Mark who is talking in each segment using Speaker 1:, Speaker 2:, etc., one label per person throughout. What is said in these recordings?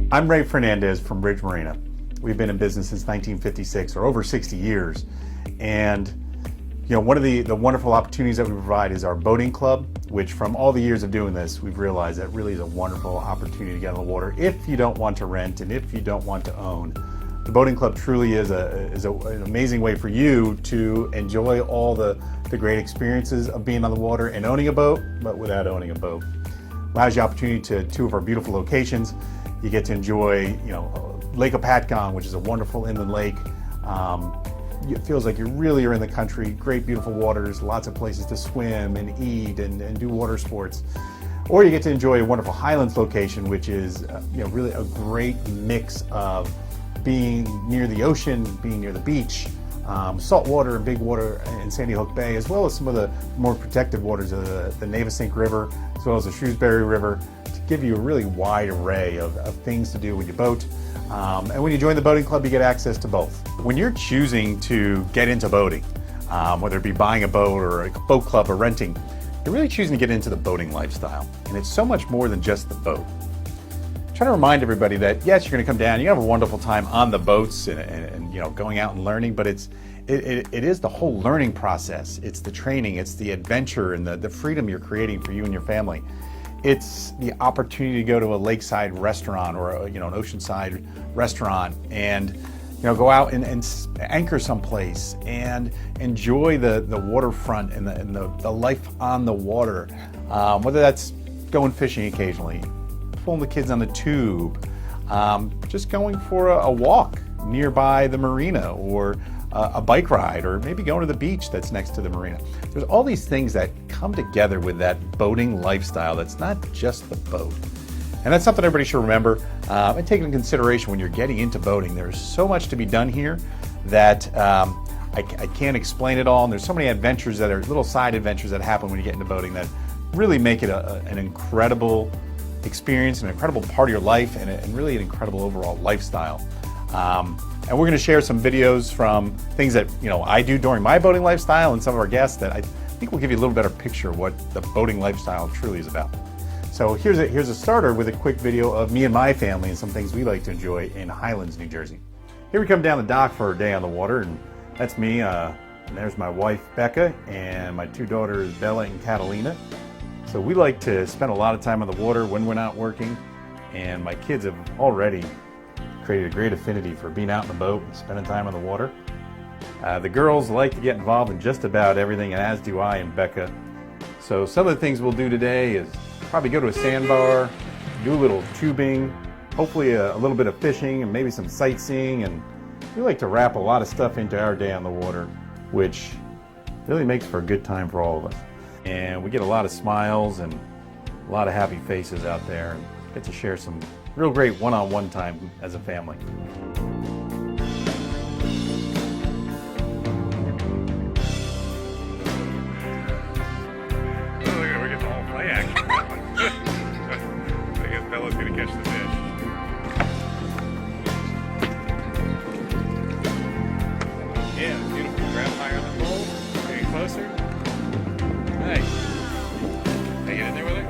Speaker 1: I'm Ray Fernandez from Bridge Marina. We've been in business since 1956, or over 60 years. And one of the wonderful opportunities that we provide is our boating club, which from all the years of doing this, we've realized that really is a wonderful opportunity to get on the water if you don't want to rent and if you don't want to own. The boating club truly is an amazing way for you to enjoy all the great experiences of being on the water and owning a boat, but without owning a boat. Allows you opportunity to two of our beautiful locations. You get to enjoy, Lake Hopatcong, which is a wonderful inland lake. It feels like you really are in the country. Great, beautiful waters, lots of places to swim and eat and do water sports. Or you get to enjoy a wonderful Highlands location, which is, really a great mix of being near the ocean, being near the beach, salt water and big water in Sandy Hook Bay, as well as some of the more protected waters of the Navesink River, as well as the Shrewsbury River, to give you a really wide array of things to do when you boat. And when you join the boating club, you get access to both. When you're choosing to get into boating, whether it be buying a boat or a boat club or renting, you're really choosing to get into the boating lifestyle. And it's so much more than just the boat. I'm trying to remind everybody that yes, you're going to come down, you have a wonderful time on the boats and going out and learning, but it is the whole learning process. It's the training, it's the adventure and the freedom you're creating for you and your family. It's the opportunity to go to a lakeside restaurant or an oceanside restaurant and go out and anchor someplace and enjoy the waterfront and the life on the water. Whether that's going fishing occasionally, pulling the kids on the tube, just going for a walk nearby the marina, or a bike ride, or maybe going to the beach that's next to the marina. There's all these things that come together with that boating lifestyle that's not just the boat. And that's something everybody should remember and take into consideration when you're getting into boating. There's so much to be done here that I can't explain it all. And there's so many adventures that are little side adventures that happen when you get into boating that really make it an incredible experience, an incredible part of your life, and really an incredible overall lifestyle. And we're going to share some videos from things that I do during my boating lifestyle and some of our guests that I think will give you a little better picture of what the boating lifestyle truly is about. So here's a starter with a quick video of me and my family and some things we like to enjoy in Highlands, New Jersey. Here we come down the dock for a day on the water, and that's me. And there's my wife Becca and my two daughters Bella and Catalina. So we like to spend a lot of time on the water when we're not working, and my kids have already created a great affinity for being out in the boat and spending time on the water. The girls like to get involved in just about everything, and as do I and Becca. So some of the things we'll do today is probably go to a sandbar, do a little tubing, hopefully a little bit of fishing and maybe some sightseeing, and we like to wrap a lot of stuff into our day on the water, which really makes for a good time for all of us. And we get a lot of smiles and a lot of happy faces out there, and get to share some real great one-on-one time as a family. We get the whole play action. I guess Bella's gonna catch the fish. Yeah, beautiful. Grab higher on the pole. Getting closer. Nice. Can I get in there with it?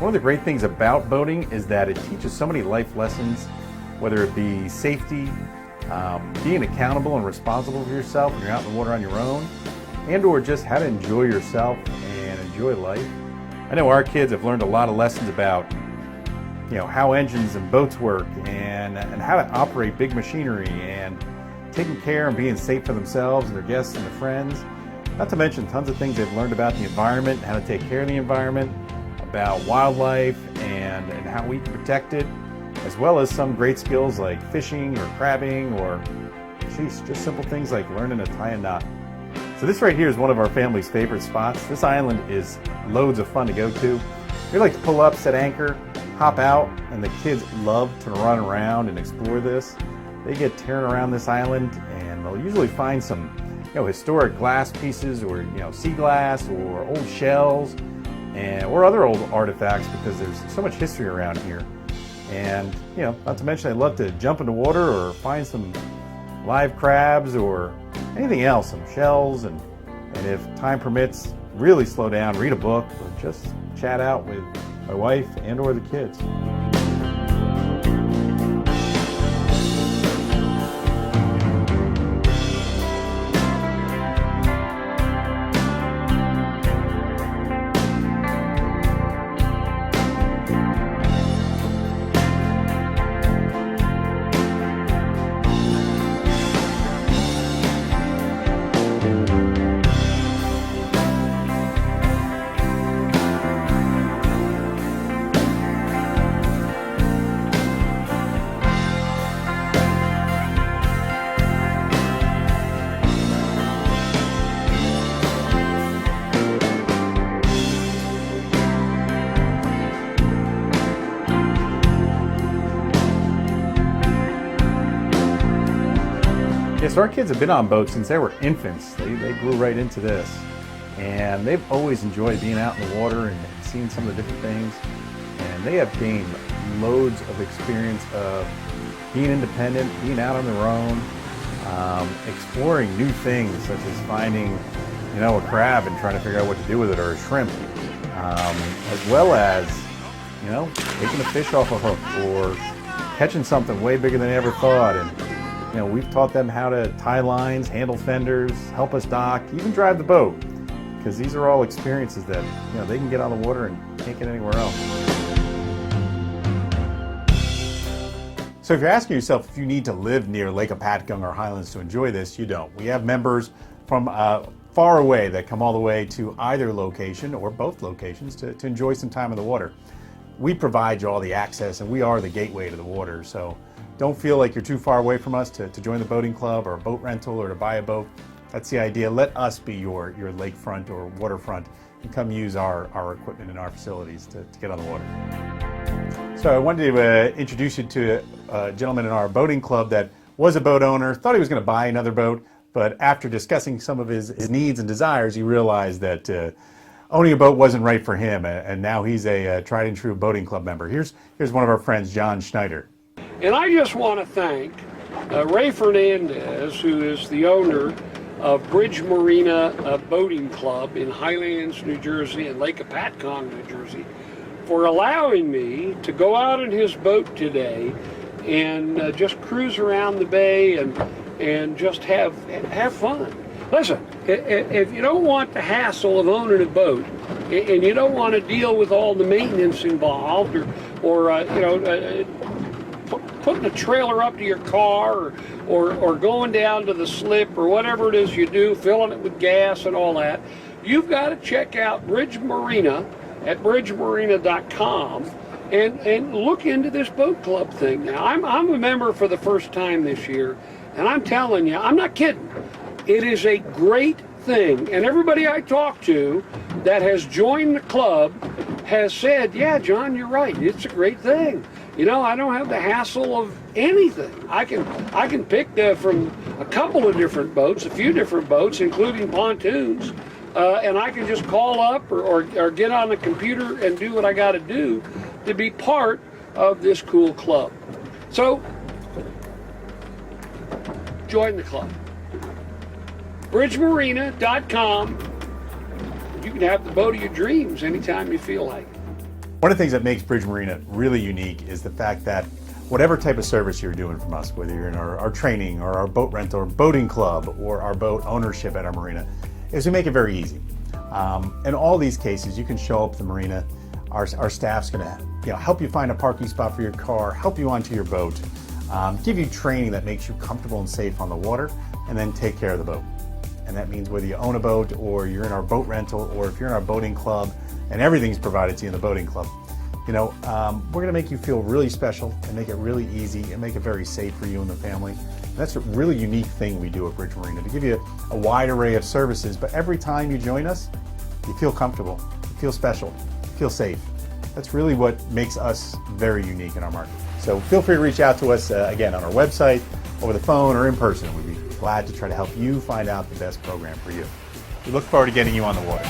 Speaker 1: One of the great things about boating is that it teaches so many life lessons, whether it be safety, being accountable and responsible for yourself when you're out in the water on your own, and or just how to enjoy yourself and enjoy life. I know our kids have learned a lot of lessons about how engines and boats work and how to operate big machinery and taking care and being safe for themselves and their guests and their friends. Not to mention tons of things they've learned about the environment, how to take care of the environment, about wildlife and how we can protect it, as well as some great skills like fishing or crabbing, or just simple things like learning to tie a knot. So this right here is one of our family's favorite spots. This island is loads of fun to go to. We like to pull up, set anchor, hop out, and the kids love to run around and explore this. They get tearing around this island, and they'll usually find some historic glass pieces, or sea glass, or old shells, or other old artifacts, because there's so much history around here. And not to mention, they love to jump into water or find some live crabs or anything else, some shells, and if time permits, really slow down, read a book, or just chat out with my wife and or the kids. Yeah, so our kids have been on boats since they were infants. They grew right into this. And they've always enjoyed being out in the water and seeing some of the different things. And they have gained loads of experience of being independent, being out on their own, exploring new things such as finding, a crab and trying to figure out what to do with it, or a shrimp, as well as, taking a fish off a hook or catching something way bigger than they ever thought. And we've taught them how to tie lines, handle fenders, help us dock, even drive the boat, because these are all experiences that they can get on the water and can't get anywhere else. So if you're asking yourself if you need to live near Lake Hopatcong or Highlands to enjoy this, you don't. We have members from far away that come all the way to either location or both locations to enjoy some time in the water. We provide you all the access, and we are the gateway to the water. So don't feel like you're too far away from us to join the boating club or a boat rental or to buy a boat. That's the idea. Let us be your lakefront or waterfront and come use our equipment and our facilities to get on the water. So I wanted to introduce you to a gentleman in our boating club that was a boat owner, thought he was going to buy another boat, but after discussing some of his needs and desires, he realized that owning a boat wasn't right for him, and now he's a tried and true boating club member. Here's one of our friends, John Schneider.
Speaker 2: And I just want to thank Ray Fernandez, who is the owner of Bridge Marina Boating Club in Highlands, New Jersey, and Lake Hopatcong, New Jersey, for allowing me to go out in his boat today and just cruise around the bay and just have fun. Listen, if you don't want the hassle of owning a boat, and you don't want to deal with all the maintenance involved, or putting a trailer up to your car, or going down to the slip, or whatever it is you do, filling it with gas and all that, you've got to check out Bridge Marina at bridgemarina.com and look into this boat club thing. Now, I'm a member for the first time this year, and I'm telling you, I'm not kidding. It is a great thing, and everybody I talk to that has joined the club has said, yeah, John, you're right, it's a great thing. I don't have the hassle of anything. I can pick from a couple of different boats, a few different boats, including pontoons, and I can just call up or get on the computer and do what I got to do to be part of this cool club. So, join the club. BridgeMarina.com. You can have the boat of your dreams anytime you feel like it.
Speaker 1: One of the things that makes Bridge Marina really unique is the fact that whatever type of service you're doing from us, whether you're in our training or our boat rental or boating club or our boat ownership at our marina, is we make it very easy. In all these cases, you can show up at the marina. Our staff's going to help you find a parking spot for your car, help you onto your boat, give you training that makes you comfortable and safe on the water, and then take care of the boat. And that means whether you own a boat or you're in our boat rental or if you're in our boating club, and everything's provided to you in the boating club, we're going to make you feel really special and make it really easy and make it very safe for you and the family. And that's a really unique thing we do at Bridge Marina, to give you a wide array of services, but every time you join us, you feel comfortable, you feel special, you feel safe. That's really what makes us very unique in our market. So feel free to reach out to us, again, on our website, over the phone, or in person. We'd be glad to try to help you find out the best program for you. We look forward to getting you on the water.